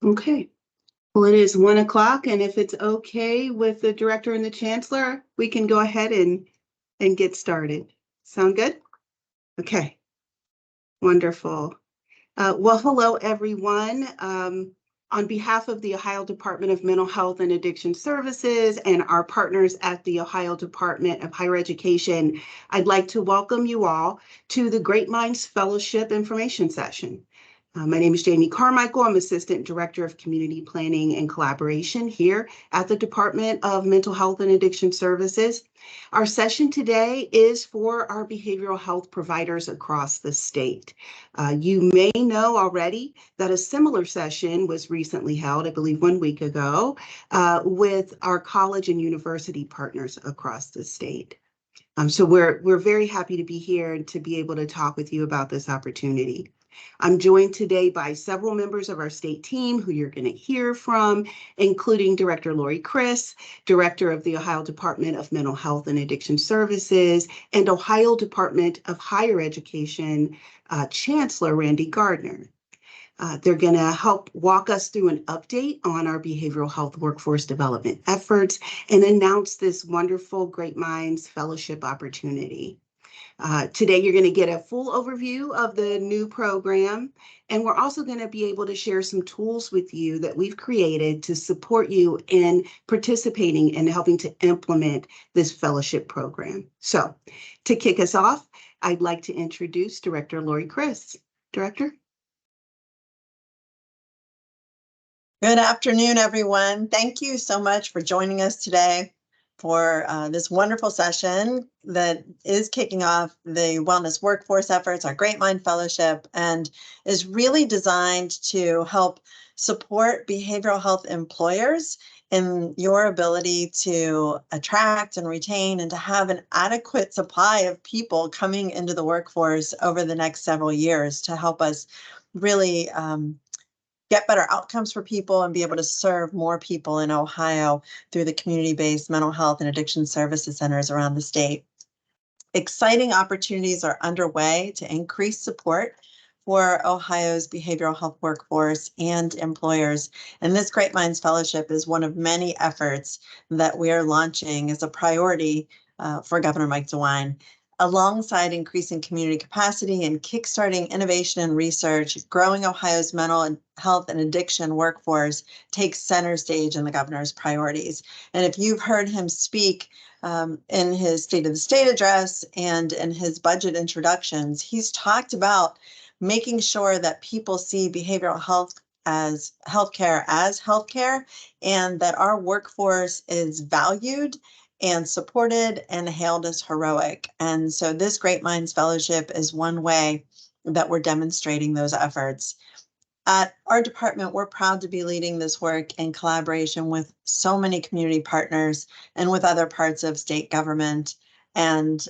Okay. Well, it is 1 o'clock, and if it's okay with the director and the chancellor, we can go ahead and get started. Sound good? Okay. Wonderful. Well, hello, everyone. On behalf of the Ohio Department of Mental Health and Addiction Services and our partners at the Ohio Department of Higher Education, I'd like to welcome you all to the Great Minds Fellowship Information Session. My name is Jamie Carmichael. I'm Assistant Director of Community Planning and Collaboration here at the Department of Mental Health and Addiction Services. Our session today is for our behavioral health providers across the state. You may know already that a similar session was recently held, I believe 1 week ago, with our college and university partners across the state. So we're very happy to be here and to be able to talk with you about this opportunity. I'm joined today by several members of our state team who you're going to hear from, including Director Lori Chris, Director of the Ohio Department of Mental Health and Addiction Services, and Ohio Department of Higher Education Chancellor Randy Gardner. They're going to help walk us through an update on our behavioral health workforce development efforts and announce this wonderful Great Minds Fellowship opportunity. Today, you're going to get a full overview of the new program, and we're also going to be able to share some tools with you that we've created to support you in participating and helping to implement this fellowship program. So to kick us off, I'd like to introduce Director Lori Chris. Director? Good afternoon, everyone. Thank you so much for joining us today for this wonderful session that is kicking off the Wellness Workforce Efforts, our Great Mind Fellowship, and is really designed to help support behavioral health employers in your ability to attract and retain and to have an adequate supply of people coming into the workforce over the next several years to help us really get better outcomes for people and be able to serve more people in Ohio through the community-based mental health and addiction services centers around the state. Exciting opportunities are underway to increase support for Ohio's behavioral health workforce and employers. And this Great Minds Fellowship is one of many efforts that we are launching as a priority for Governor Mike DeWine. Alongside increasing community capacity and kickstarting innovation and research, growing Ohio's mental health and addiction workforce takes center stage in the governor's priorities. And if you've heard him speak in his State of the State address and in his budget introductions, he's talked about making sure that people see behavioral health as healthcare and that our workforce is valued and supported and hailed as heroic. And so this Great Minds Fellowship is one way that we're demonstrating those efforts. At our department, we're proud to be leading this work in collaboration with so many community partners and with other parts of state government. And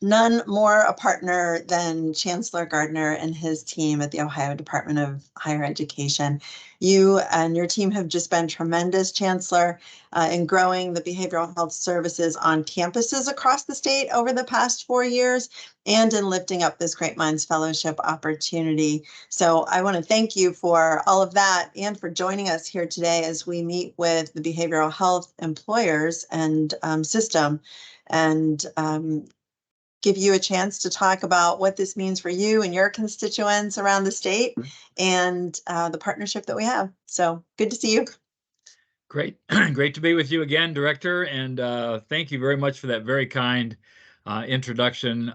none more a partner than Chancellor Gardner and his team at the Ohio Department of Higher Education. You and your team have just been tremendous, Chancellor, in growing the behavioral health services on campuses across the state over the past 4 years and in lifting up this Great Minds Fellowship opportunity. So I want to thank you for all of that and for joining us here today as we meet with the behavioral health employers and system and give you a chance to talk about what this means for you and your constituents around the state and the partnership that we have. So good to see you. Great. Great to be with you again, Director. And thank you very much for that very kind introduction.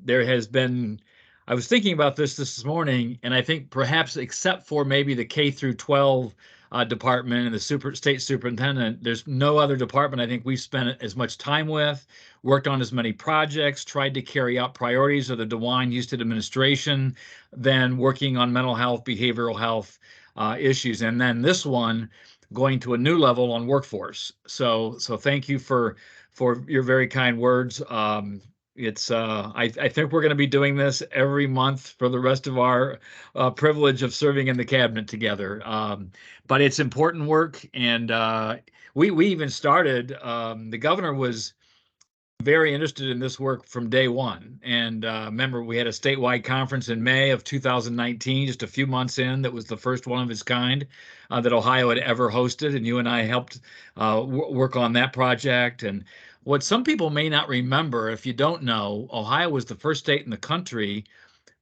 There has been, I was thinking about this morning, and I think perhaps except for maybe the K through 12 department and the state superintendent, there's no other department I think we've spent as much time with, worked on as many projects, tried to carry out priorities of the DeWine Houston administration than working on mental health, behavioral health issues. And then this one going to a new level on workforce. So thank you for your very kind words. I think we're going to be doing this every month for the rest of our privilege of serving in the cabinet together. But it's important work, and we even started. The governor was very interested in this work from day one. And remember, we had a statewide conference in May of 2019, just a few months in, that was the first one of its kind that Ohio had ever hosted. And you and I helped work on that project. And what some people may not remember, if you don't know, Ohio was the first state in the country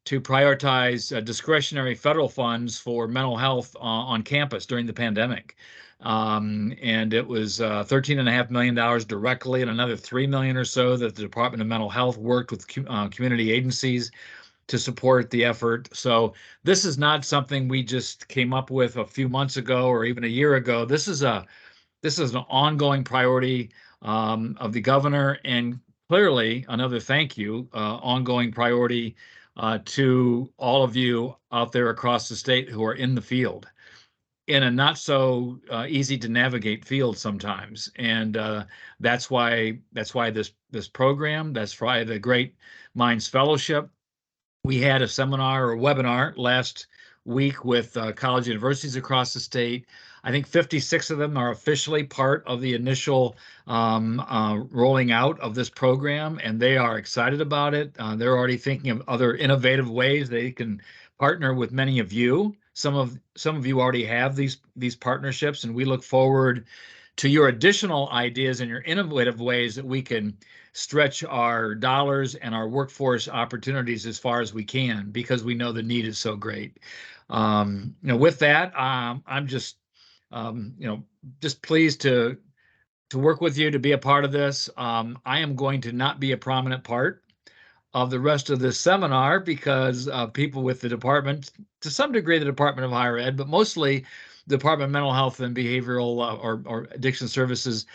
to prioritize discretionary federal funds for mental health on campus during the pandemic. And it was $13.5 million directly, and another $3 million or so that the Department of Mental Health worked with community agencies to support the effort. So this is not something we just came up with a few months ago or even a year ago. This is an ongoing priority of the governor, and clearly another thank you, ongoing priority to all of you out there across the state who are in the field, in a not so easy to navigate field sometimes. And that's why this program, that's why the Great Minds Fellowship. We had a seminar or webinar last week with college universities across the state. I think 56 of them are officially part of the initial rolling out of this program, and they are excited about it. They're already thinking of other innovative ways they can partner with many of you. Some of you already have these partnerships, and we look forward to your additional ideas and your innovative ways that we can stretch our dollars and our workforce opportunities as far as we can, because we know the need is so great. With that, I'm just, just pleased to work with you, to be a part of this. I am going to not be a prominent part of the rest of this seminar because people with the department, to some degree, the Department of Higher Ed, but mostly the Department of Mental Health and Behavioral or Addiction Services,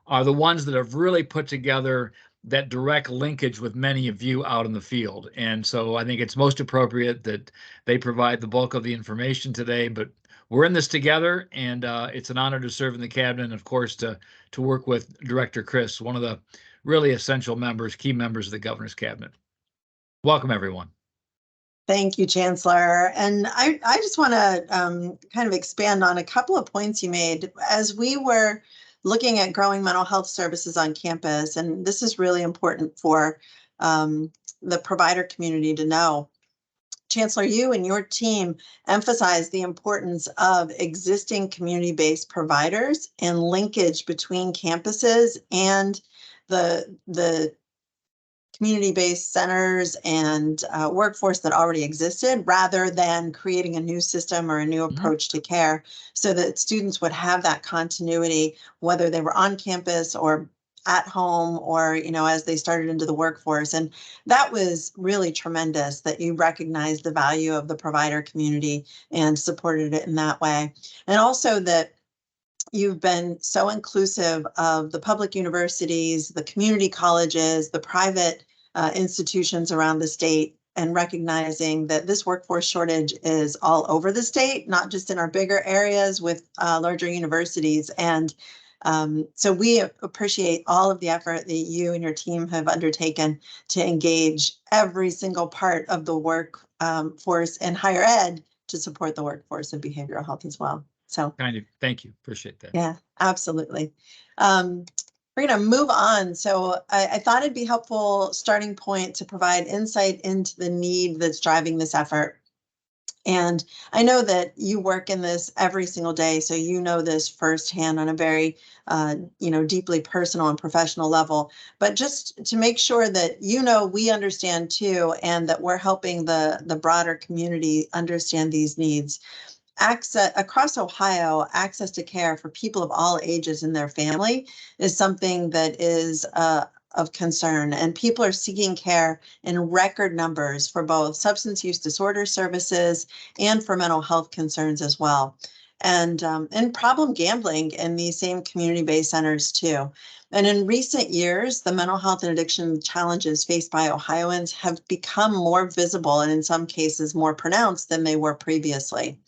are the ones that have really put together that direct linkage with many of you out in the field. And so I think it's most appropriate that they provide the bulk of the information today, but we're in this together, and it's an honor to serve in the cabinet, and of course to work with Director Chris, one of the really essential members, key members of the governor's cabinet. Welcome, everyone. Thank you, Chancellor. And I just want to kind of expand on a couple of points you made. As we were looking at growing mental health services on campus, and this is really important for the provider community to know, Chancellor, you and your team emphasize the importance of existing community-based providers and linkage between campuses and the community-based centers and workforce that already existed, rather than creating a new system or a new approach to care, so that students would have that continuity, whether they were on campus or at home, or as they started into the workforce. And that was really tremendous that you recognized the value of the provider community and supported it in that way. And also that you've been so inclusive of the public universities, the community colleges, the private institutions around the state, and recognizing that this workforce shortage is all over the state, not just in our bigger areas with larger universities. And so we appreciate all of the effort that you and your team have undertaken to engage every single part of the workforce in higher ed to support the workforce of behavioral health as well. So Kind of, thank you. Appreciate that. yeah, absolutely. We're going to move on. So I thought it'd be helpful starting point to provide insight into the need that's driving this effort. And I know that you work in this every single day, so you know this firsthand on a very, deeply personal and professional level. But just to make sure that we understand too, and that we're helping the broader community understand these needs. Access across Ohio, access to care for people of all ages and their family is something that is of concern, and people are seeking care in record numbers for both substance use disorder services and for mental health concerns as well. And problem gambling in these same community-based centers too. And in recent years, the mental health and addiction challenges faced by Ohioans have become more visible, and in some cases more pronounced than they were previously.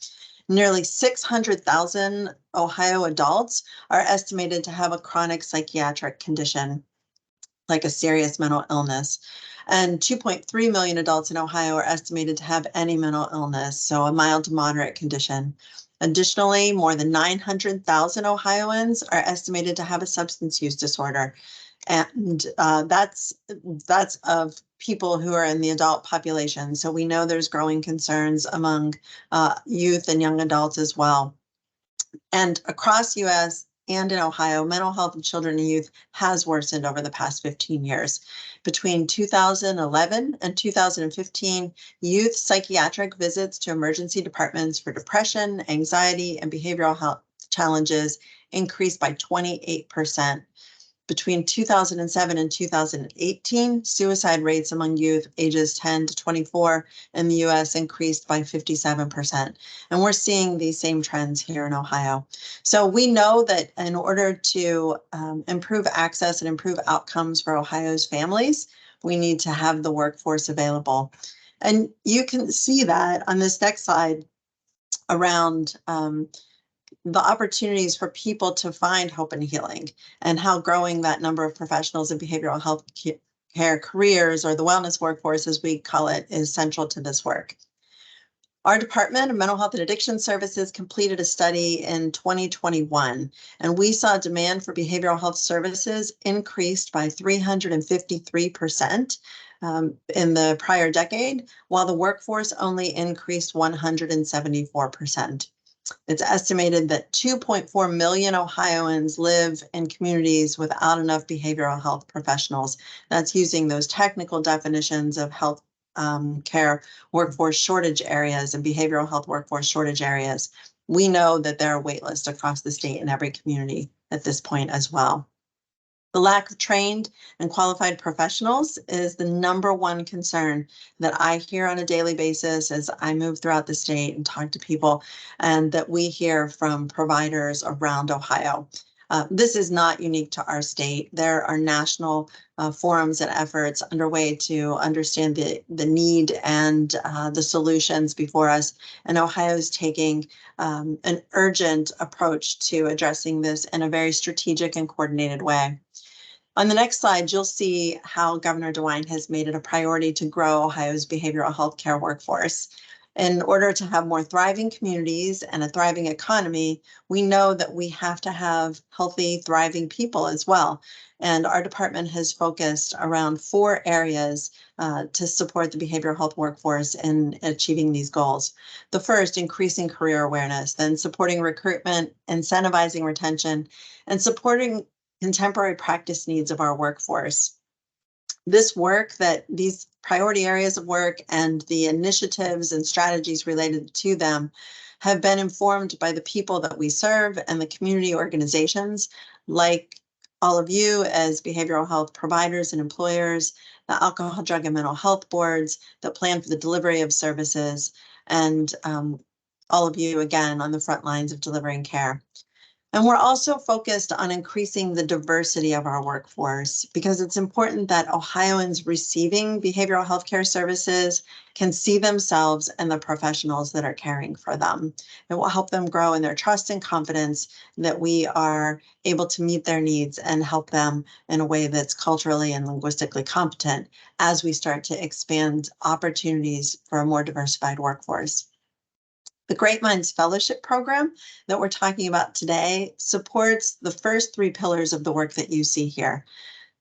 Nearly 600,000 Ohio adults are estimated to have a chronic psychiatric condition, like a serious mental illness. And 2.3 million adults in Ohio are estimated to have any mental illness, so a mild to moderate condition. Additionally, more than 900,000 Ohioans are estimated to have a substance use disorder. And that's of people who are in the adult population. So we know there's growing concerns among youth and young adults as well. And across US and in Ohio, mental health of children and youth has worsened over the past 15 years. Between 2011 and 2015, youth psychiatric visits to emergency departments for depression, anxiety, and behavioral health challenges increased by 28%. Between 2007 and 2018, suicide rates among youth ages 10 to 24 in the US increased by 57%. And we're seeing these same trends here in Ohio. So we know that in order to improve access and improve outcomes for Ohio's families, we need to have the workforce available. And you can see that on this next slide around the opportunities for people to find hope and healing, and how growing that number of professionals in behavioral health care careers, or the wellness workforce as we call it, is central to this work. Our Department of Mental Health and Addiction Services completed a study in 2021, and we saw demand for behavioral health services increased by 353% in the prior decade, while the workforce only increased 174%. It's estimated that 2.4 million Ohioans live in communities without enough behavioral health professionals. That's using those technical definitions of health care workforce shortage areas and behavioral health workforce shortage areas. We know that there are wait lists across the state in every community at this point as well. The lack of trained and qualified professionals is the #1 concern that I hear on a daily basis as I move throughout the state and talk to people, and that we hear from providers around Ohio. This is not unique to our state. There are national forums and efforts underway to understand the need and the solutions before us. And Ohio is taking an urgent approach to addressing this in a very strategic and coordinated way. On the next slide, you'll see how Governor DeWine has made it a priority to grow Ohio's behavioral health care workforce. In order to have more thriving communities and a thriving economy, we know that we have to have healthy, thriving people as well. And our department has focused around 4 areas to support the behavioral health workforce in achieving these goals. The first, increasing career awareness, then supporting recruitment, incentivizing retention, and supporting contemporary practice needs of our workforce. This work, that these priority areas of work and the initiatives and strategies related to them, have been informed by the people that we serve and the community organizations like all of you as behavioral health providers and employers, the alcohol, drug, and mental health boards that plan for the delivery of services, and all of you again on the front lines of delivering care. And we're also focused on increasing the diversity of our workforce, because it's important that Ohioans receiving behavioral health care services can see themselves and the professionals that are caring for them. It will help them grow in their trust and confidence that we are able to meet their needs and help them in a way that's culturally and linguistically competent as we start to expand opportunities for a more diversified workforce. The Great Minds Fellowship Program that we're talking about today supports the first 3 pillars of the work that you see here.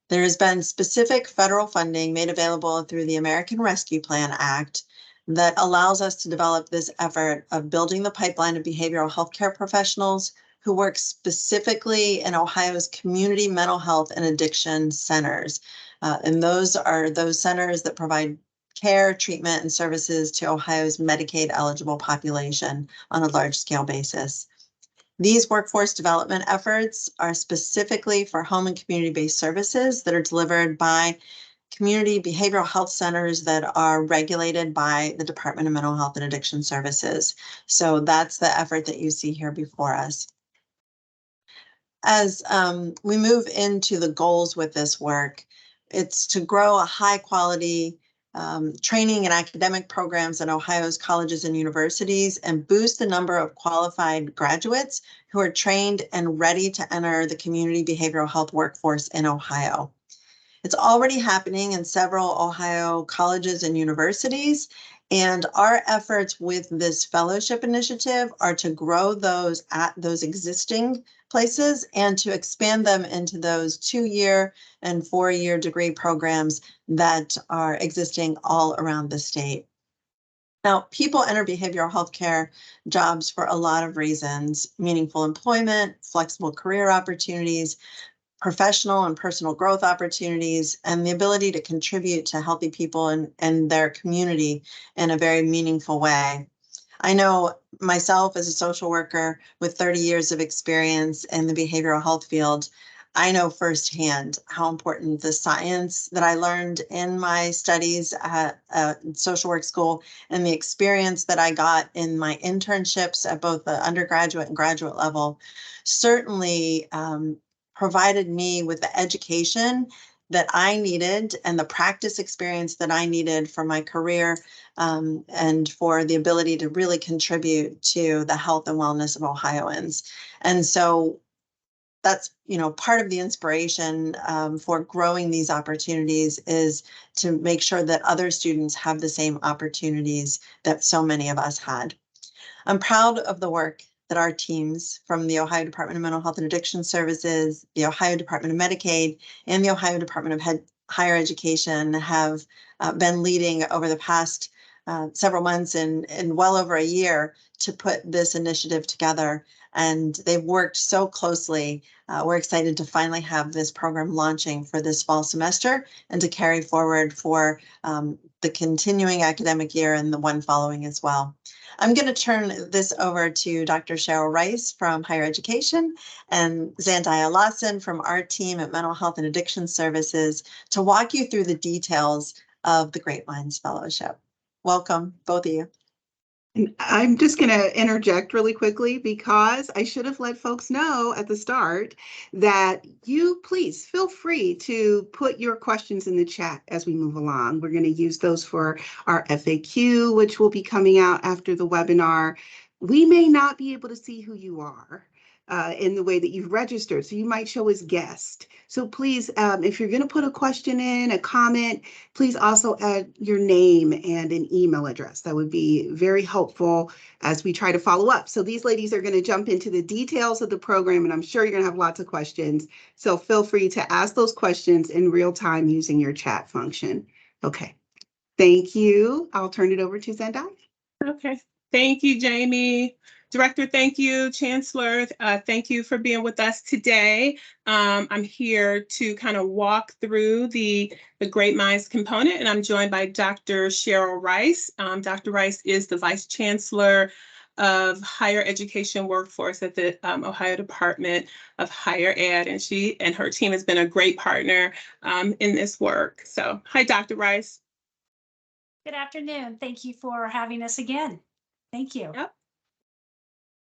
There has been specific federal funding made available through the American Rescue Plan Act that allows us to develop this effort of building the pipeline of behavioral health care professionals who work specifically in Ohio's community mental health and addiction centers. And those are those centers that provide care, treatment, and services to Ohio's Medicaid eligible population on a large scale basis. These workforce development efforts are specifically for home and community-based services that are delivered by community behavioral health centers that are regulated by the Department of Mental Health and Addiction Services. So that's the effort that you see here before us. As we move into the goals with this work, it's to grow a high quality training and academic programs in Ohio's colleges and universities, and boost the number of qualified graduates who are trained and ready to enter the community behavioral health workforce in Ohio. It's already happening in several Ohio colleges and universities, And our efforts with this fellowship initiative are to grow those at those existing places and to expand them into those 2-year and 4-year degree programs that are existing all around the state. Now, people enter behavioral health care jobs for a lot of reasons: meaningful employment, flexible career opportunities, professional and personal growth opportunities, and the ability to contribute to healthy people and their community in a very meaningful way. I know myself as a social worker with 30 years of experience in the behavioral health field, I know firsthand how important the science that I learned in my studies at social work school and the experience that I got in my internships at both the undergraduate and graduate level certainly provided me with the education that I needed and the practice experience that I needed for my career, and for the ability to really contribute to the health and wellness of Ohioans. And so that's, part of the inspiration for growing these opportunities is to make sure that other students have the same opportunities that so many of us had. I'm proud of the work that our teams from the Ohio Department of Mental Health and Addiction Services, the Ohio Department of Medicaid, and the Ohio Department of Higher Education have been leading over the past several months and well over a year to put this initiative together. And they've worked so closely. We're excited to finally have this program launching for this fall semester and to carry forward for the continuing academic year and the one following as well. I'm going to turn this over to Dr. Cheryl Rice from Higher Education and Zandaya Lawson from our team at Mental Health and Addiction Services to walk you through the details of the Great Minds Fellowship. Welcome, both of you. And I'm just going to interject really quickly because I should have let folks know at the start that you please feel free to put your questions in the chat as we move along. We're going to use those for our FAQ, which will be coming out after the webinar. We may not be able to see who you are in the way that you've registered, so you might show as guest. So please, if you're going to put a question in, a comment, please also add your name and an email address. That would be very helpful as we try to follow up. So these ladies are going to jump into the details of the program, and I'm sure you're going to have lots of questions. So feel free to ask those questions in real time using your chat function. Okay, thank you. I'll turn it over to Zendaya. Okay, thank you, Jamie. Director, thank you. Chancellor, thank you for being with us today. I'm here to kind of walk through the Great Minds component, and I'm joined by Dr. Cheryl Rice. Dr. Rice is the Vice Chancellor of Higher Education Workforce at the Ohio Department of Higher Ed, and she and her team has been a great partner in this work. So, hi, Dr. Rice. Good afternoon. Thank you for having us again. Thank you. Yep.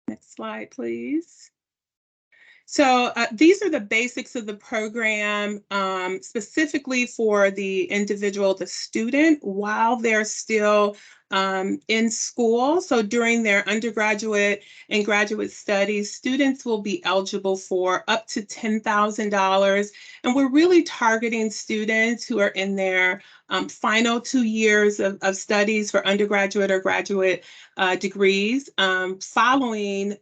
Next slide, please. So these are the basics of the program, specifically for the individual, the student, while they're still in school. So during their undergraduate and graduate studies, students will be eligible for up to $10,000. And we're really targeting students who are in their final 2 years of studies for undergraduate or graduate degrees. Following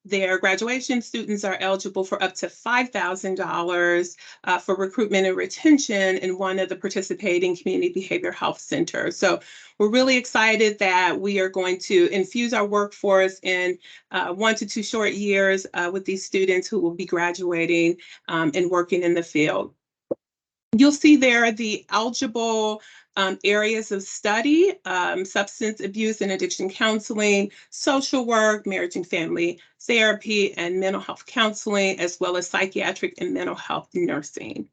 their graduation, students are eligible for up to $5,000 for recruitment and retention in one of the participating community behavioral health centers. So we're really excited that we are going to infuse our workforce in 1 to 2 short years with these students who will be graduating and working in the field. You'll see there the eligible areas of study: substance abuse and addiction counseling, social work, marriage and family therapy, and mental health counseling, as well as psychiatric and mental health nursing.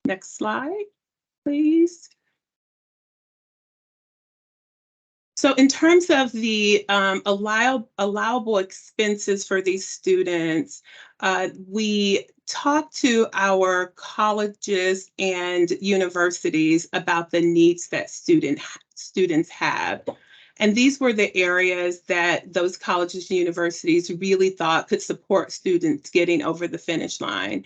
Next slide, please. So in terms of the allowable expenses for these students, we talk to our colleges and universities about the needs that students have. And these were the areas that those colleges and universities really thought could support students getting over the finish line.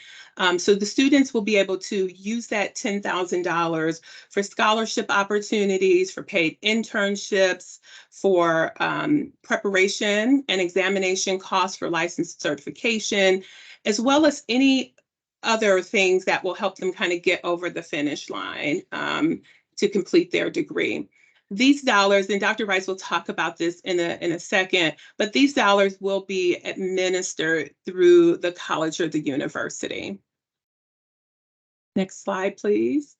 So the students will be able to use that $10,000 for scholarship opportunities, for paid internships, for preparation and examination costs for license certification, as well as any other things that will help them kind of get over the finish line to complete their degree. These dollars, and Dr. Rice will talk about this in a second, but these dollars will be administered through the college or the university. Next slide, please.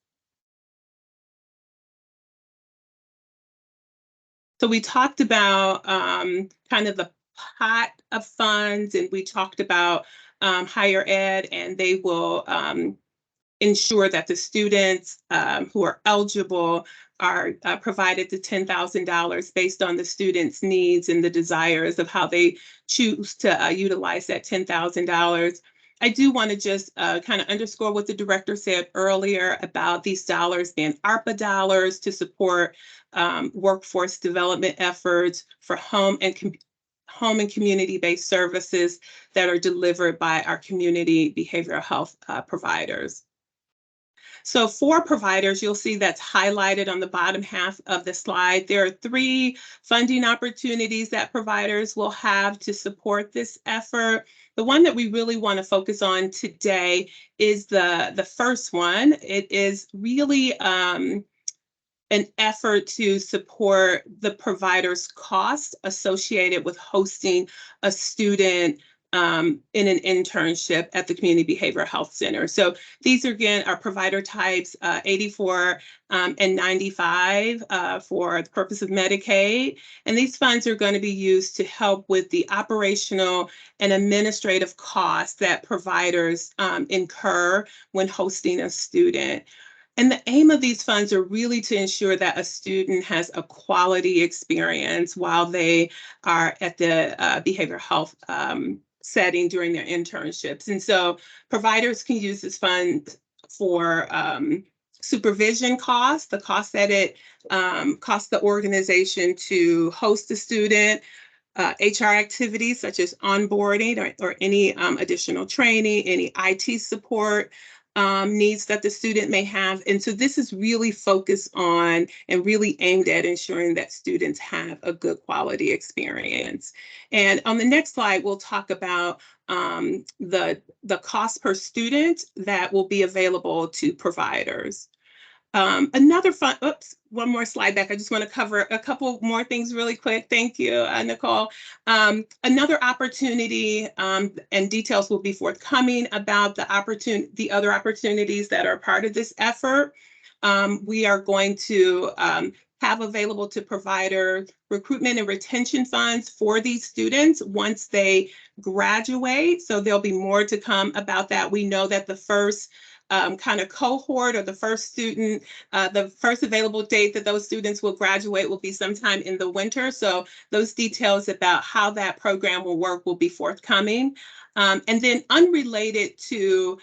So we talked about kind of the pot of funds, and we talked about higher ed, and they will ensure that the students who are eligible are provided the $10,000 based on the student's needs and the desires of how they choose to utilize that $10,000. I do want to just kind of underscore what the director said earlier about these dollars being ARPA dollars to support workforce development efforts for home and community-based services that are delivered by our community behavioral health providers. So for providers, you'll see that's highlighted on the bottom half of the slide. There are 3 funding opportunities that providers will have to support this effort. The one that we really want to focus on today is the first one. It is really an effort to support the provider's costs associated with hosting a student in an internship at the Community Behavioral Health Center. So these again are provider types 84 and 95 for the purpose of Medicaid. And these funds are going to be used to help with the operational and administrative costs that providers incur when hosting a student. And the aim of these funds are really to ensure that a student has a quality experience while they are at the behavioral health setting during their internships. And so providers can use this fund for supervision costs, the cost that it costs the organization to host a student, HR activities such as onboarding or any additional training, any IT support needs that the student may have. And so this is really focused on and really aimed at ensuring that students have a good quality experience. And on the next slide, we'll talk about the cost per student that will be available to providers. Another fun, one more slide back. I just want to cover a couple more things really quick. Thank you, Nicole. Another opportunity, and details will be forthcoming about the other opportunities that are part of this effort. We are going to have available to provider recruitment and retention funds for these students once they graduate. So there'll be more to come about that. We know that the first kind of cohort or the first student, the first available date that those students will graduate will be sometime in the winter. So those details about how that program will work will be forthcoming. And then unrelated to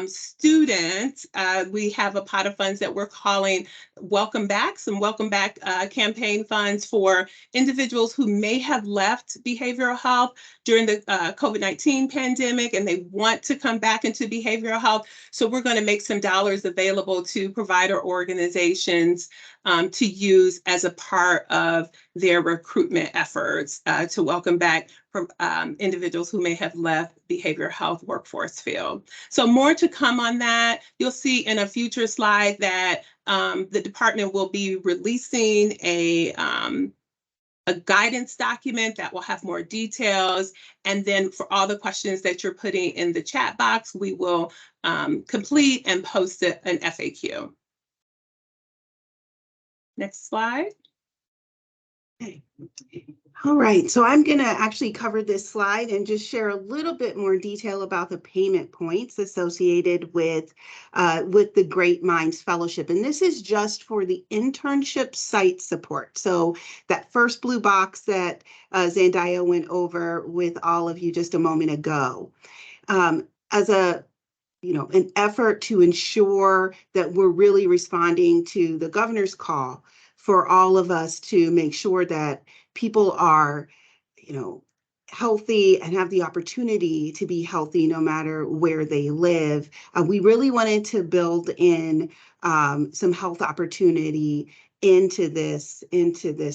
students, we have a pot of funds that we're calling Welcome Back, some Welcome Back campaign funds for individuals who may have left behavioral health during the COVID-19 pandemic and they want to come back into behavioral health. So we're going to make some dollars available to provider organizations to use as a part of their recruitment efforts to welcome back individuals who may have left behavioral health workforce field. So more to come on that. You'll see in a future slide that the department will be releasing a guidance document that will have more details. And then for all the questions that you're putting in the chat box, we will complete and post an FAQ. Next slide. Okay. All right, so I'm going to actually cover this slide and just share a little bit more detail about the payment points associated with the Great Minds Fellowship. And this is just for the internship site support. So that first blue box that Zendaya went over with all of you just a moment ago. As an effort to ensure that we're really responding to the governor's call for all of us to make sure that people are, healthy and have the opportunity to be healthy no matter where they live. We really wanted to build in some health opportunity into this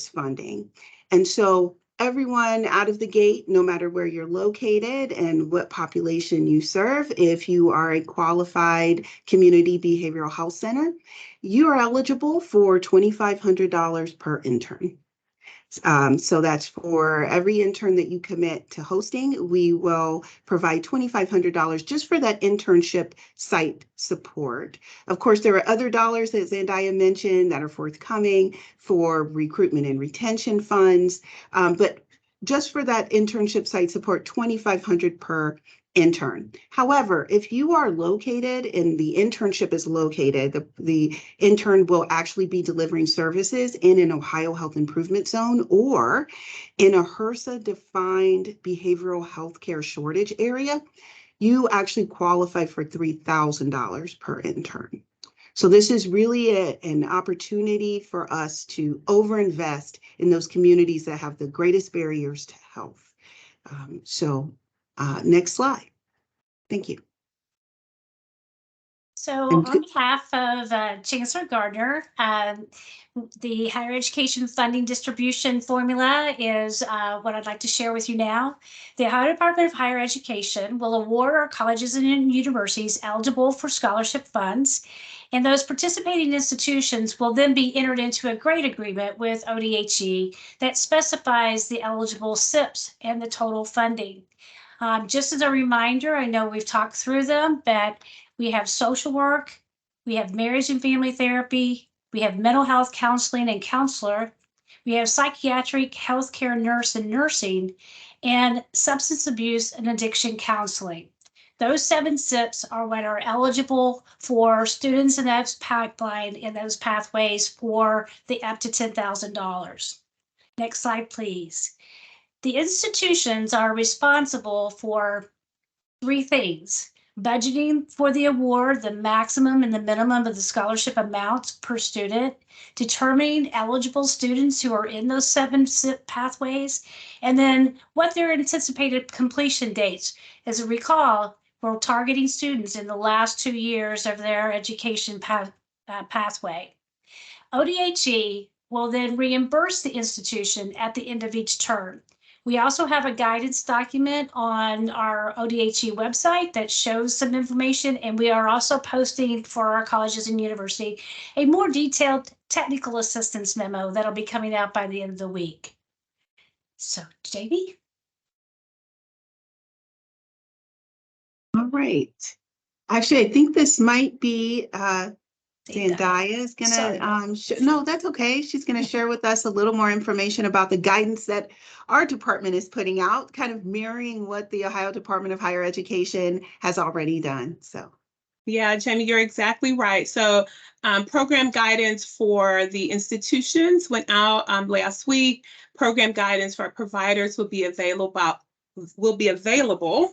funding. And so everyone out of the gate, no matter where you're located and what population you serve, if you are a qualified community behavioral health center, you are eligible for $2,500 per intern. So that's for every intern that you commit to hosting, we will provide $2,500 just for that internship site support. Of course, there are other dollars that Zendaya mentioned that are forthcoming for recruitment and retention funds, but just for that internship site support, $2,500 per intern. However, if you are located and the internship is located, the intern will actually be delivering services in an Ohio Health Improvement Zone or in a HRSA-defined behavioral health care shortage area, you actually qualify for $3,000 per intern. So this is really an opportunity for us to overinvest in those communities that have the greatest barriers to health. Next slide. Thank you. So on behalf of Chancellor Gardner, the higher education funding distribution formula is what I'd like to share with you now. The Ohio Department of Higher Education will award our colleges and universities eligible for scholarship funds, and those participating institutions will then be entered into a grant agreement with ODHE that specifies the eligible SIPs and the total funding. Just as a reminder, I know we've talked through them, but we have social work, we have marriage and family therapy, we have mental health counseling and counselor, we have psychiatric healthcare nurse and nursing, and substance abuse and addiction counseling. Those 7 SIPs are what are eligible for students in that pipeline in those pathways for the up to $10,000. Next slide, please. The institutions are responsible for 3 things: budgeting for the award, the maximum and the minimum of the scholarship amounts per student, determining eligible students who are in those 7 SIP pathways, and then what their anticipated completion dates. As you recall, we're targeting students in the last 2 years of their education pathway. ODHE will then reimburse the institution at the end of each term. We also have a guidance document on our ODHE website that shows some information, and we are also posting for our colleges and university a more detailed technical assistance memo that'll be coming out by the end of the week. So, JB? All right. Actually, I think this might be Zendaya is gonna, no, that's okay. She's gonna share with us a little more information about the guidance that our department is putting out, kind of mirroring what the Ohio Department of Higher Education has already done, so. Yeah, Jamie, you're exactly right. So program guidance for the institutions went out last week. Program guidance for our providers will be available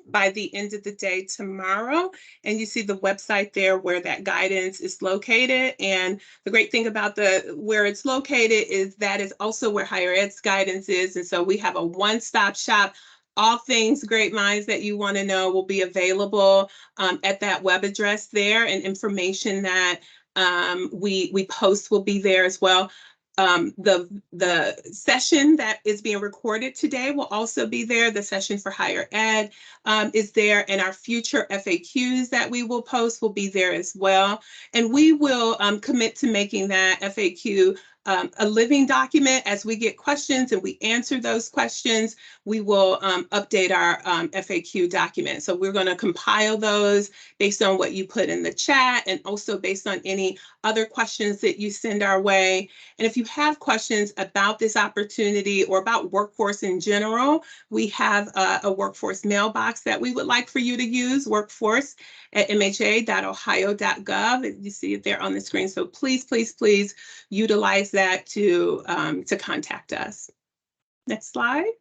by the end of the day tomorrow. And you see the website there where that guidance is located. And the great thing about where it's located is that is also where higher ed's guidance is. And so we have a one-stop shop. All things great minds that you want to know will be available at that web address there, and information that we post will be there as well. The session that is being recorded today will also be there. The session for higher ed is there, and our future FAQs that we will post will be there as well. And we will commit to making that FAQ a living document. As we get questions and we answer those questions, we will update our FAQ document. So we're going to compile those based on what you put in the chat, and also based on any other questions that you send our way. And if you have questions about this opportunity or about workforce in general, we have a workforce mailbox that we would like for you to use, workforce@mha.ohio.gov. You see it there on the screen. So please, please, please utilize that to contact us. Next slide.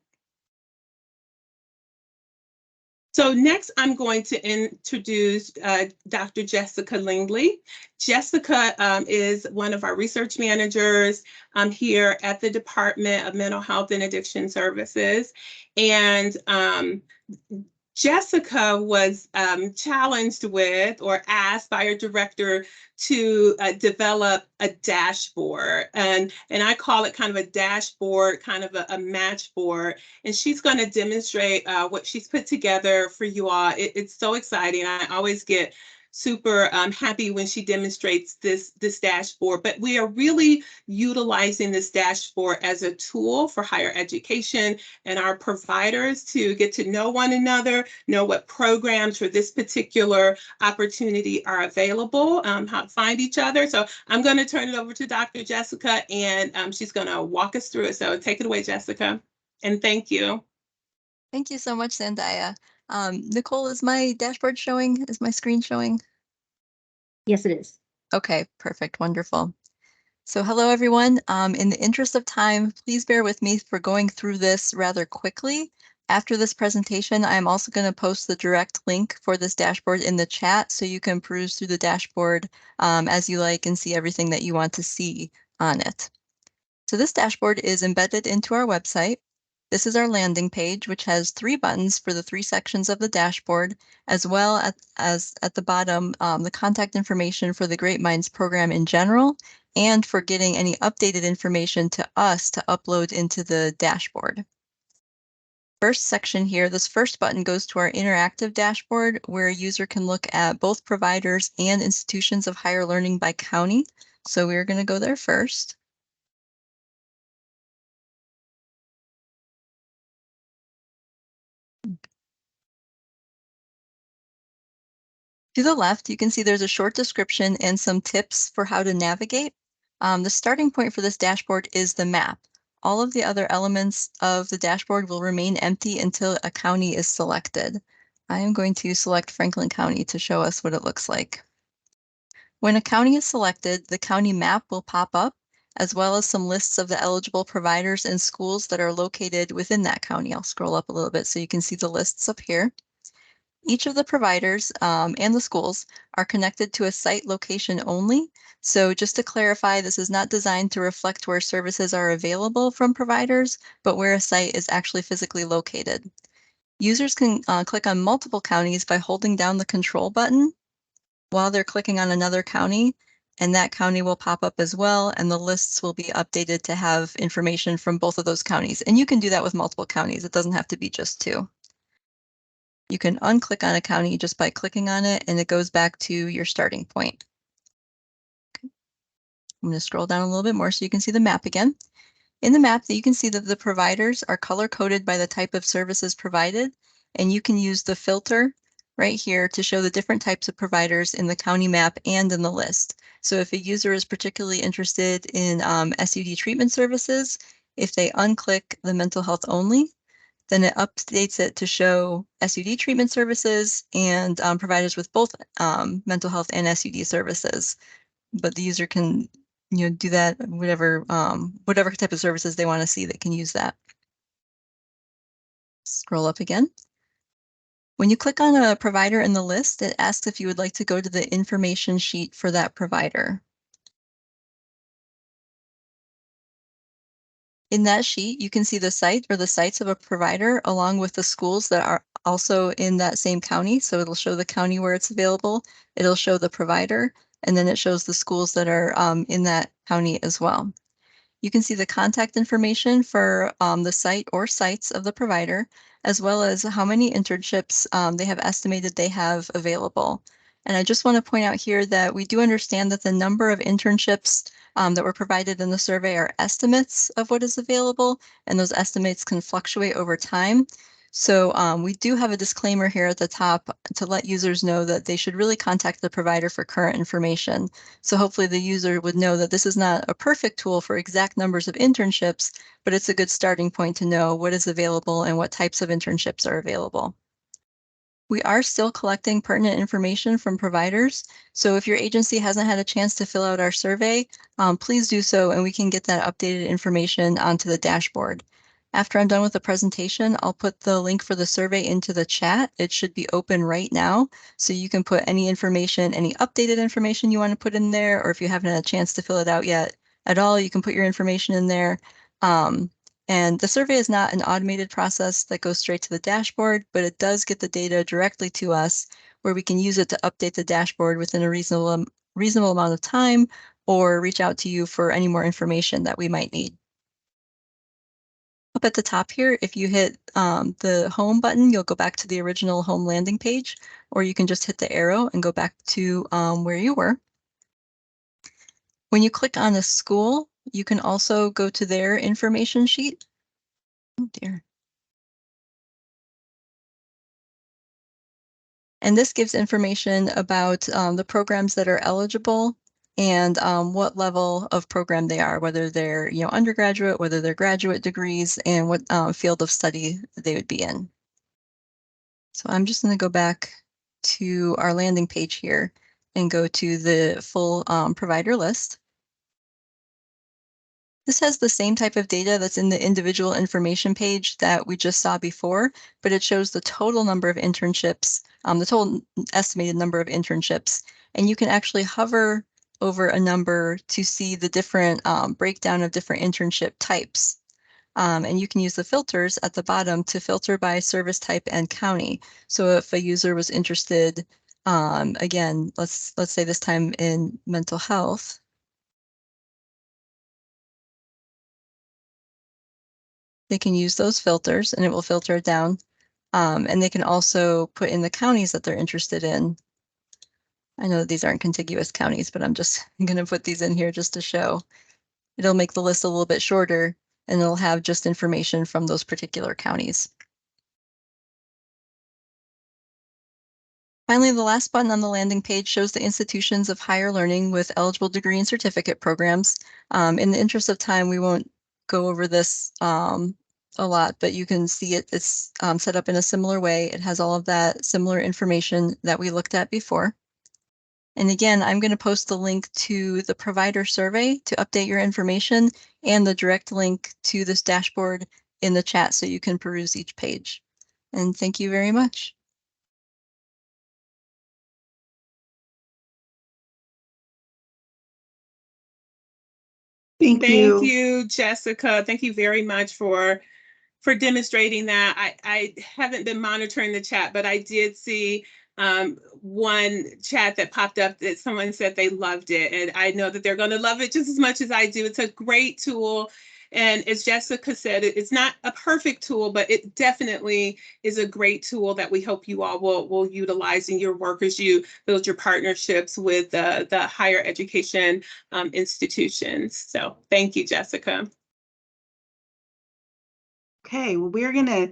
So next, I'm going to introduce Dr. Jessica Lingley. Jessica is one of our research managers here at the Department of Mental Health and Addiction Services. And Jessica was challenged with or asked by her director to develop a dashboard. And I call it kind of a dashboard, kind of a match board. And she's going to demonstrate what she's put together for you all. It's so exciting. I always get super happy when she demonstrates this dashboard. But we are really utilizing this dashboard as a tool for higher education and our providers to get to know one another, know what programs for this particular opportunity are available, how to find each other. So I'm going to turn it over to Dr. Jessica, and she's going to walk us through it. So take it away, Jessica. And thank you. Thank you so much, Zendaya. Nicole, is my dashboard showing? Is my screen showing? Yes, it is. Okay, perfect, wonderful. So hello, everyone. In the interest of time, please bear with me for going through this rather quickly. After this presentation, I'm also going to post the direct link for this dashboard in the chat so you can peruse through the dashboard as you like and see everything that you want to see on it. So this dashboard is embedded into our website. This is our landing page, which has 3 buttons for the 3 sections of the dashboard, as well as at the bottom, the contact information for the Great Minds program in general, and for getting any updated information to us to upload into the dashboard. First section here, this first button goes to our interactive dashboard, where a user can look at both providers and institutions of higher learning by county. So we're going to go there first. To the left, you can see there's a short description and some tips for how to navigate. The starting point for this dashboard is the map. All of the other elements of the dashboard will remain empty until a county is selected. I am going to select Franklin County to show us what it looks like. When a county is selected, the county map will pop up, as well as some lists of the eligible providers and schools that are located within that county. I'll scroll up a little bit so you can see the lists up here. Each of the providers and the schools are connected to a site location only. So just to clarify, this is not designed to reflect where services are available from providers, but where a site is actually physically located. Users can click on multiple counties by holding down the control button while they're clicking on another county, and that county will pop up as well, and the lists will be updated to have information from both of those counties. And you can do that with multiple counties. It doesn't have to be just 2. You can unclick on a county just by clicking on it, and it goes back to your starting point. Okay. I'm going to scroll down a little bit more so you can see the map again. In the map, you can see that the providers are color-coded by the type of services provided, and you can use the filter right here to show the different types of providers in the county map and in the list. So if a user is particularly interested in SUD treatment services, if they unclick the mental health only, then it updates it to show SUD treatment services and providers with both mental health and SUD services. But the user can, do that whatever type of services they want to see. They can use that. Scroll up again. When you click on a provider in the list, it asks if you would like to go to the information sheet for that provider. In that sheet, you can see the site or the sites of a provider along with the schools that are also in that same county. So it'll show the county where it's available, it'll show the provider, and then it shows the schools that are in that county as well. You can see the contact information for the site or sites of the provider, as well as how many internships they have estimated they have available. And I just want to point out here that we do understand that the number of internships that were provided in the survey are estimates of what is available, and those estimates can fluctuate over time. So we do have a disclaimer here at the top to let users know that they should really contact the provider for current information. So hopefully the user would know that this is not a perfect tool for exact numbers of internships, but it's a good starting point to know what is available and what types of internships are available. We are still collecting pertinent information from providers. So if your agency hasn't had a chance to fill out our survey, please do so, and we can get that updated information onto the dashboard. After I'm done with the presentation, I'll put the link for the survey into the chat. It should be open right now, so you can put any information, any updated information you want to put in there, or if you haven't had a chance to fill it out yet at all, you can put your information in there. And the survey is not an automated process that goes straight to the dashboard, but it does get the data directly to us where we can use it to update the dashboard within a reasonable amount of time, or reach out to you for any more information that we might need. Up at the top here, if you hit the home button, you'll go back to the original home landing page, or you can just hit the arrow and go back to where you were. When you click on a school, you can also go to their information sheet. Oh dear. And this gives information about the programs that are eligible and what level of program they are, whether they're undergraduate, whether they're graduate degrees, and what field of study they would be in. So I'm just going to go back to our landing page here and go to the full provider list. This has the same type of data that's in the individual information page that we just saw before, but it shows the total number of internships, the total estimated number of internships, and you can actually hover over a number to see the different breakdown of different internship types. And you can use the filters at the bottom to filter by service type and county. So if a user was interested, again, let's say this time in mental health, they can use those filters and it will filter it down. And they can also put in the counties that they're interested in. I know these aren't contiguous counties, but I'm just going to put these in here just to show. It'll make the list a little bit shorter and it'll have just information from those particular counties. Finally, the last button on the landing page shows the institutions of higher learning with eligible degree and certificate programs. In the interest of time, we won't go over this a lot, but you can see it's set up in a similar way. It has all of that similar information that we looked at before. And again, I'm going to post the link to the provider survey to update your information and the direct link to this dashboard in the chat so you can peruse each page. And thank you very much. Thank you. Thank you, Jessica. Thank you very much for demonstrating that. I haven't been monitoring the chat, but I did see one chat that popped up that someone said they loved it. And I know that they're going to love it just as much as I do. It's a great tool. And as Jessica said, it's not a perfect tool, but it definitely is a great tool that we hope you all will utilize in your work as you build your partnerships with the higher education institutions. So thank you, Jessica. Okay, well, we're going to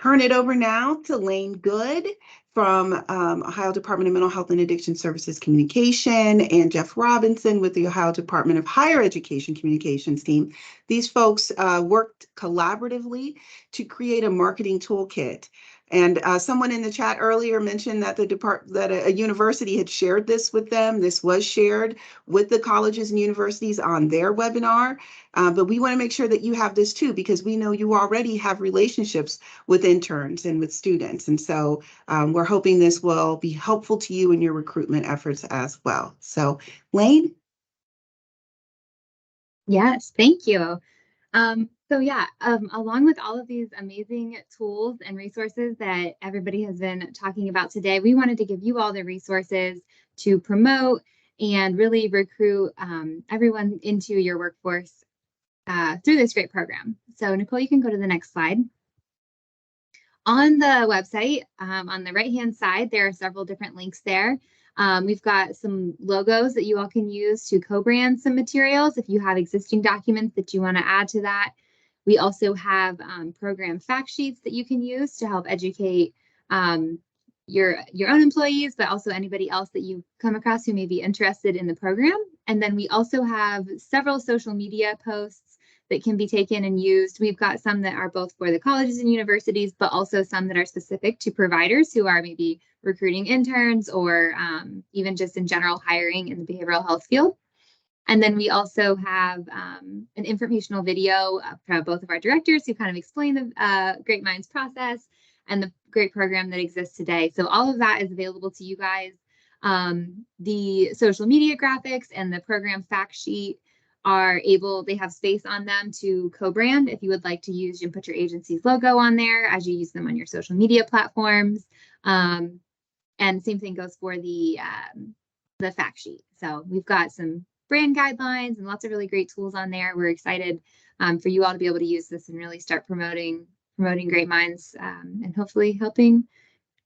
turn it over now to Lane Good from Ohio Department of Mental Health and Addiction Services Communication, and Jeff Robinson with the Ohio Department of Higher Education Communications team. These folks worked collaboratively to create a marketing toolkit. And someone in the chat earlier mentioned that a university had shared this with them. This was shared with the colleges and universities on their webinar. But we want to make sure that you have this too, because we know you already have relationships with interns and with students. And so we're hoping this will be helpful to you in your recruitment efforts as well. So Lane? Yes, thank you. Along with all of these amazing tools and resources that everybody has been talking about today, we wanted to give you all the resources to promote and really recruit everyone into your workforce through this great program. So Nicole, you can go to the next slide. On the website, on the right-hand side, there are several different links there. We've got some logos that you all can use to co-brand some materials if you have existing documents that you want to add to that. We also have program fact sheets that you can use to help educate your own employees, but also anybody else that you come across who may be interested in the program. And then we also have several social media posts that can be taken and used. We've got some that are both for the colleges and universities, but also some that are specific to providers who are maybe recruiting interns or even just in general hiring in the behavioral health field. And then we also have an informational video from both of our directors who kind of explain the Great Minds process and the great program that exists today. So all of that is available to you guys. The social media graphics and the program fact sheet they have space on them to co-brand if you would like to use and put your agency's logo on there as you use them on your social media platforms. And same thing goes for the fact sheet. So we've got some brand guidelines and lots of really great tools on there. We're excited for you all to be able to use this and really start promoting Great Minds and hopefully helping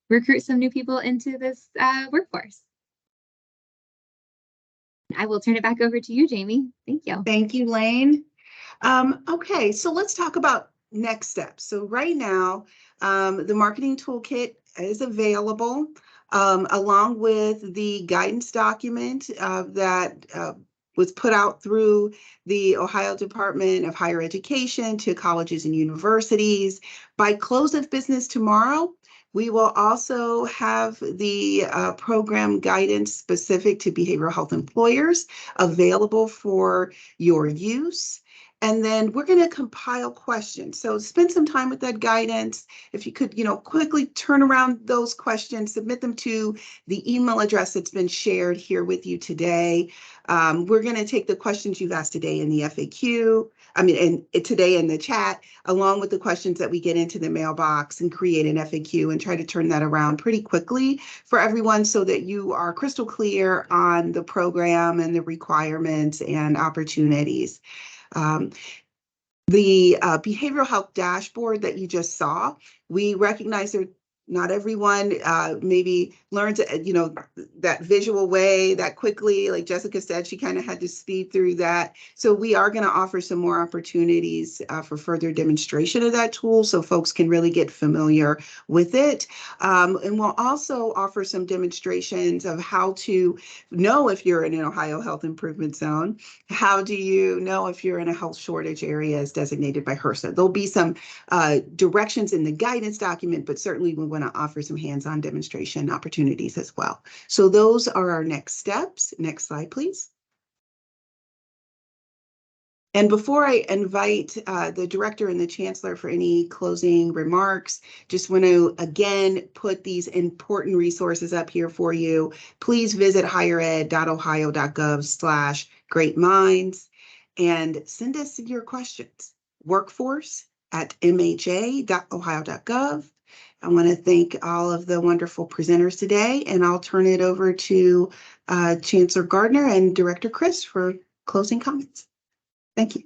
recruit some new people into this workforce. I will turn it back over to you, Jamie. Thank you. Thank you, Lane. Okay, so let's talk about next steps. So right now, the marketing toolkit is available along with the guidance document that was put out through the Ohio Department of Higher Education to colleges and universities. By close of business tomorrow, we will also have the program guidance specific to behavioral health employers available for your use. And then we're going to compile questions. So spend some time with that guidance. If you could, quickly turn around those questions, submit them to the email address that's been shared here with you today. We're going to take the questions you've asked today in the FAQ, today in the chat, along with the questions that we get into the mailbox and create an FAQ and try to turn that around pretty quickly for everyone so that you are crystal clear on the program and the requirements and opportunities. The behavioral health dashboard that you just saw, we recognize that not everyone maybe learns, that visual way that quickly. Like Jessica said, she kind of had to speed through that. So we are going to offer some more opportunities for further demonstration of that tool so folks can really get familiar with it. And we'll also offer some demonstrations of how to know if you're in an Ohio Health Improvement Zone. How do you know if you're in a health shortage area as designated by HRSA? There'll be some directions in the guidance document, but certainly we want to offer some hands-on demonstration opportunities as well. So those are our next steps. Next slide, please. And before I invite the director and the chancellor for any closing remarks, just want to again put these important resources up here for you. Please visit highered.ohio.gov/greatminds and send us your questions. workforce@mha.ohio.gov. I want to thank all of the wonderful presenters today, and I'll turn it over to Chancellor Gardner and Director Chris for closing comments. Thank you.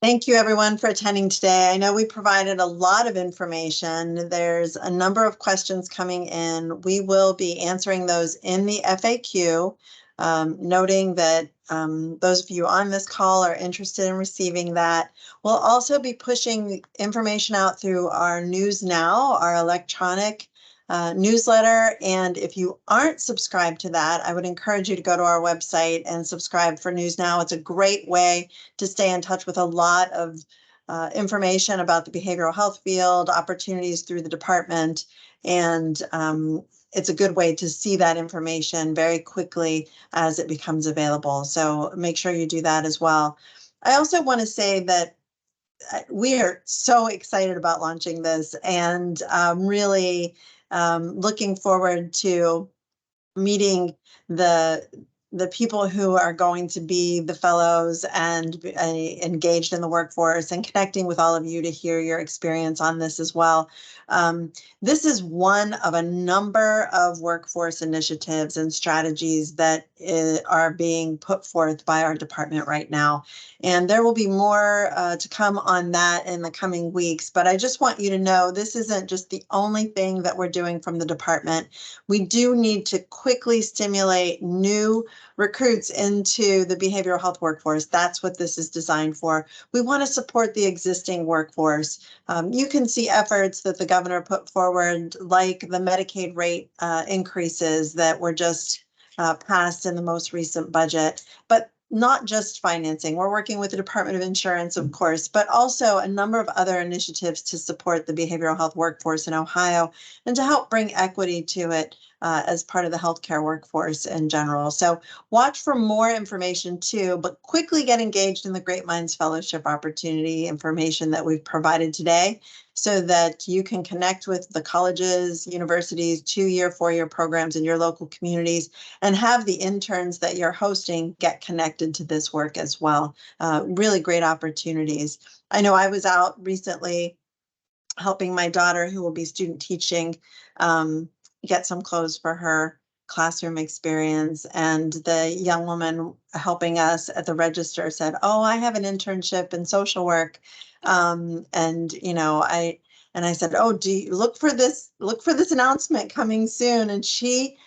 Thank you, everyone, for attending today. I know we provided a lot of information. There's a number of questions coming in. We will be answering those in the FAQ, noting that those of you on this call are interested in receiving that. We'll also be pushing information out through our News Now, our electronic newsletter. And if you aren't subscribed to that, I would encourage you to go to our website and subscribe for News Now. It's a great way to stay in touch with a lot of information about the behavioral health field, opportunities through the department, and it's a good way to see that information very quickly as it becomes available. So make sure you do that as well. I also want to say that we are so excited about launching this and really looking forward to meeting the people who are going to be the fellows and engaged in the workforce and connecting with all of you to hear your experience on this as well. This is one of a number of workforce initiatives and strategies that are being put forth by our department right now. And there will be more to come on that in the coming weeks. But I just want you to know this isn't just the only thing that we're doing from the department. We do need to quickly stimulate new recruits into the behavioral health workforce. That's what this is designed for. We want to support the existing workforce. You can see efforts that the governor put forward, like the Medicaid rate increases that were just passed in the most recent budget. But not just financing. We're working with the Department of Insurance, of course, but also a number of other initiatives to support the behavioral health workforce in Ohio and to help bring equity to it as part of the healthcare workforce in general. So watch for more information too, but quickly get engaged in the Great Minds Fellowship opportunity information that we've provided today so that you can connect with the colleges, universities, 2-year, 4-year programs in your local communities and have the interns that you're hosting get connected to this work as well. Really great opportunities. I know I was out recently helping my daughter, who will be student teaching, get some clothes for her classroom experience. And the young woman helping us at the register said, "Oh, I have an internship in social work." And you know, I said, "Oh, do you look for this announcement coming soon?" And she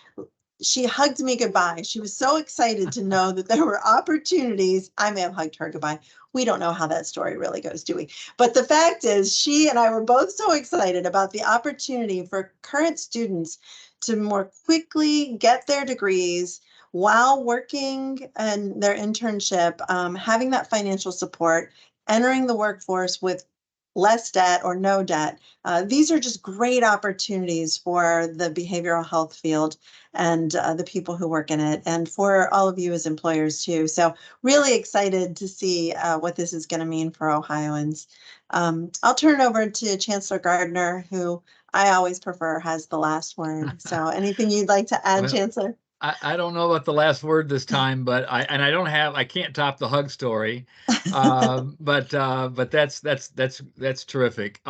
hugged me goodbye. She was so excited to know that there were opportunities. I may have hugged her goodbye. We don't know how that story really goes, do we? But the fact is, she and I were both so excited about the opportunity for current students to more quickly get their degrees while working in their internship, having that financial support, entering the workforce with less debt or no debt. These are just great opportunities for the behavioral health field and the people who work in it, and for all of you as employers too. So really excited to see what this is going to mean for Ohioans. I'll turn it over to Chancellor Gardner, who I always prefer has the last word. So anything you'd like to add, Well, Chancellor? I don't know about the last word this time, but I can't top the hug story. But that's terrific.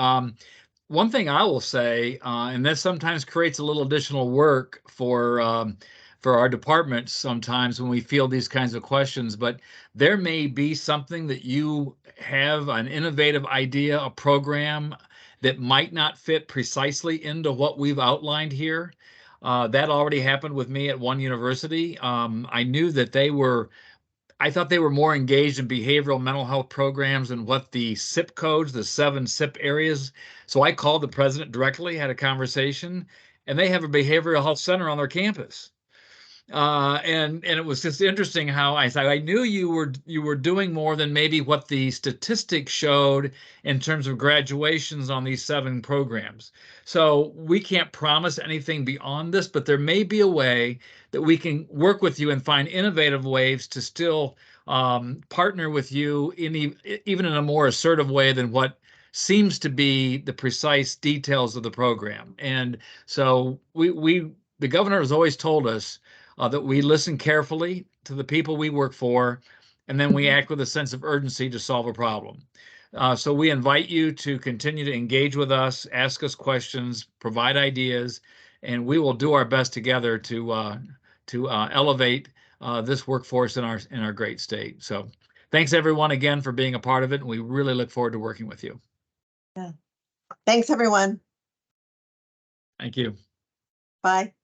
One thing I will say, and this sometimes creates a little additional work for our departments sometimes when we field these kinds of questions, but there may be something that you have, an innovative idea, a program that might not fit precisely into what we've outlined here. That already happened with me at one university. I knew that I thought they were more engaged in behavioral mental health programs and what the SIP codes, the 7 SIP areas. So I called the president directly, had a conversation, and they have a behavioral health center on their campus. And it was just interesting how I knew you were doing more than maybe what the statistics showed in terms of graduations on these 7 programs. So we can't promise anything beyond this, but there may be a way that we can work with you and find innovative ways to still partner with you even in a more assertive way than what seems to be the precise details of the program. And so the governor has always told us that we listen carefully to the people we work for, and then we act with a sense of urgency to solve a problem. So we invite you to continue to engage with us, ask us questions, provide ideas, and we will do our best together to elevate this workforce in our great state. So thanks everyone again for being a part of it, and we really look forward to working with you. Yeah. Thanks, everyone. Thank you. Bye.